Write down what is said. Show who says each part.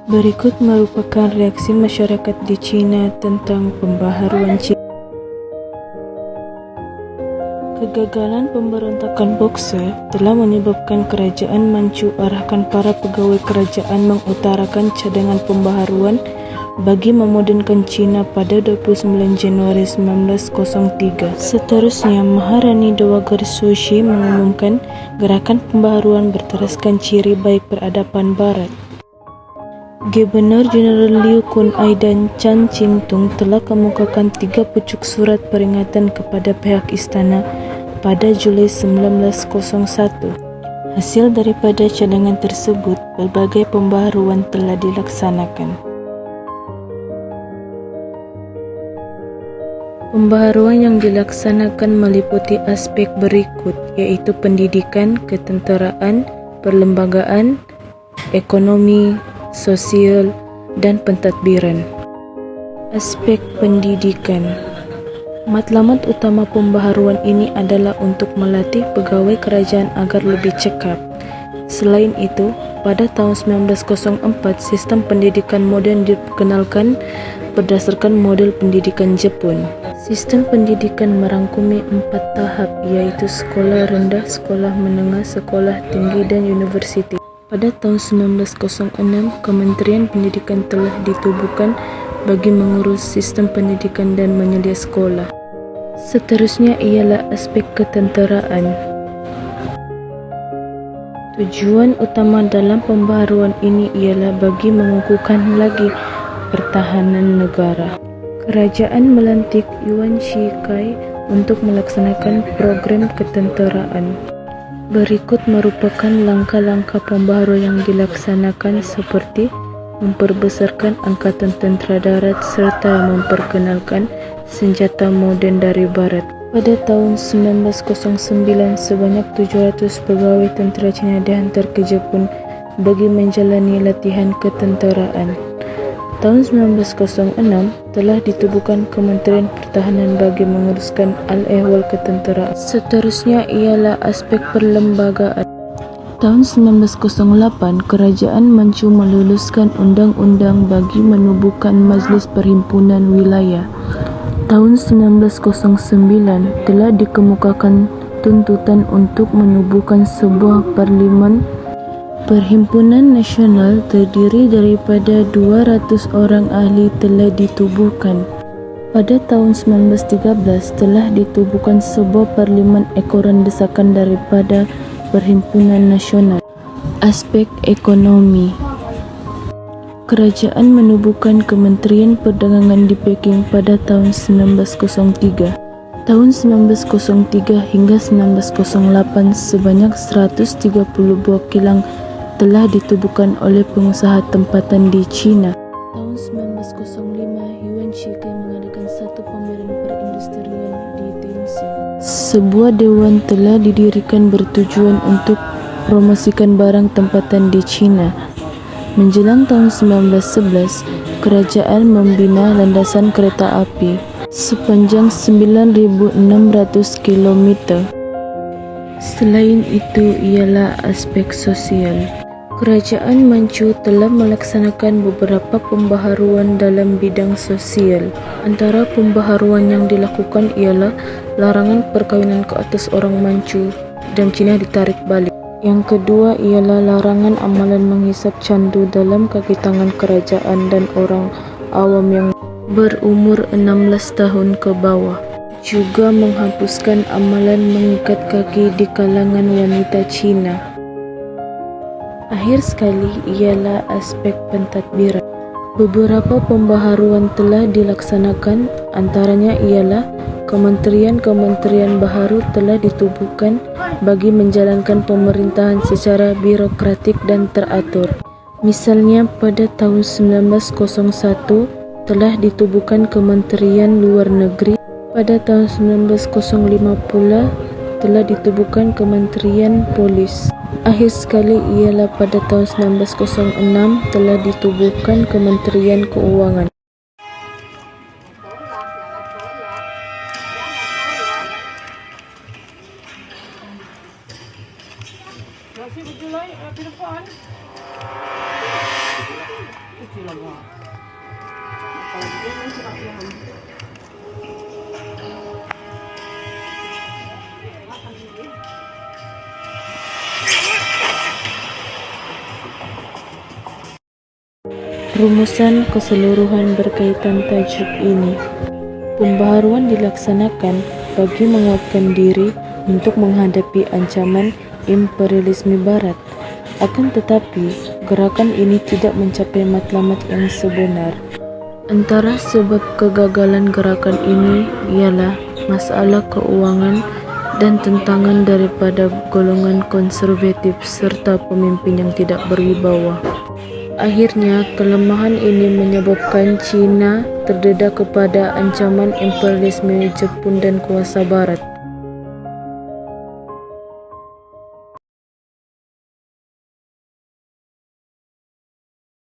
Speaker 1: Berikut merupakan reaksi masyarakat di China tentang pembaharuan China. Kegagalan pemberontakan Boxer telah menyebabkan kerajaan Manchu arahkan para pegawai kerajaan mengutarakan cadangan pembaharuan bagi memodernkan China pada 29 Januari 1903. Seterusnya, Maharani Dowager-Cixi mengumumkan gerakan pembaharuan berteraskan ciri baik peradaban Barat. Gubernur Jeneral Liu Kun Ai dan Chan Ching Tung telah kemukakan 3 pucuk surat peringatan kepada pihak istana pada Julai 1901. Hasil daripada cadangan tersebut, berbagai pembaharuan telah dilaksanakan. Pembaharuan yang dilaksanakan meliputi aspek berikut, yaitu pendidikan, ketenteraan, perlembagaan, ekonomi, sosial, dan pentadbiran. Aspek pendidikan. Matlamat utama pembaharuan ini adalah untuk melatih pegawai kerajaan agar lebih cekap. Selain itu, pada tahun 1904, sistem pendidikan moden diperkenalkan berdasarkan model pendidikan Jepun. Sistem pendidikan merangkumi 4 tahap, yaitu sekolah rendah, sekolah menengah, sekolah tinggi, dan universiti. Pada tahun 1906, Kementerian Pendidikan telah ditubuhkan bagi mengurus sistem pendidikan dan menyedia sekolah. Seterusnya ialah aspek ketenteraan. Tujuan utama dalam pembaharuan ini ialah bagi mengukuhkan lagi pertahanan negara. Kerajaan melantik Yuan Shikai untuk melaksanakan program ketenteraan. Berikut merupakan langkah-langkah pembaharuan yang dilaksanakan seperti memperbesarkan angkatan tentera darat serta memperkenalkan senjata moden dari barat. Pada tahun 1909, sebanyak 700 pegawai tentera Cina dihantar ke Jepun bagi menjalani latihan ketenteraan. Tahun 1906 telah ditubuhkan Kementerian Pertahanan bagi menguruskan al-ehwal ketenteraan. Seterusnya ialah aspek perlembagaan. Tahun 1908, Kerajaan Manchu meluluskan undang-undang bagi menubuhkan Majlis Perhimpunan Wilayah. Tahun 1909 telah dikemukakan tuntutan untuk menubuhkan sebuah parlimen. Perhimpunan Nasional terdiri daripada 200 orang ahli telah ditubuhkan. Pada tahun 1913 telah ditubuhkan sebuah parlimen ekoran desakan daripada Perhimpunan Nasional. Aspek ekonomi. Kerajaan menubuhkan Kementerian Perdagangan di Peking pada tahun 1903. Tahun 1903 hingga 1908 sebanyak 130 buah kilang telah ditubuhkan oleh pengusaha tempatan di China. Tahun 1905, Yuan Shikai mengadakan satu pameran perindustrian di Tianjin. Sebuah dewan telah didirikan bertujuan untuk promosikan barang tempatan di China. Menjelang tahun 1911, kerajaan membina landasan kereta api sepanjang 9.600 km. Selain itu ialah aspek sosial. Kerajaan Manchu telah melaksanakan beberapa pembaharuan dalam bidang sosial. Antara pembaharuan yang dilakukan ialah larangan perkahwinan ke atas orang Manchu dan Cina ditarik balik. Yang kedua ialah larangan amalan menghisap candu dalam kaki tangan kerajaan dan orang awam yang berumur 16 tahun ke bawah. Juga menghapuskan amalan mengikat kaki di kalangan wanita Cina. Akhir sekali ialah aspek pentadbiran. Beberapa pembaharuan telah dilaksanakan, antaranya ialah kementerian-kementerian baharu telah ditubuhkan bagi menjalankan pemerintahan secara birokratik dan teratur. Misalnya pada tahun 1901 telah ditubuhkan Kementerian Luar Negeri. Pada tahun 1905 pula telah ditubuhkan Kementerian Polis. Akhir sekali ialah pada tahun 1906 telah ditubuhkan Kementerian Keuangan. Rumusan keseluruhan berkaitan tajuk ini. Pembaharuan dilaksanakan bagi menguatkan diri untuk menghadapi ancaman imperialisme barat. Akan tetapi, gerakan ini tidak mencapai matlamat yang sebenar. Antara sebab kegagalan gerakan ini ialah masalah keuangan dan tentangan daripada golongan konservatif serta pemimpin yang tidak berwibawa. Akhirnya, kelemahan ini menyebabkan China terdedah kepada ancaman imperialisme Jepun dan kuasa barat.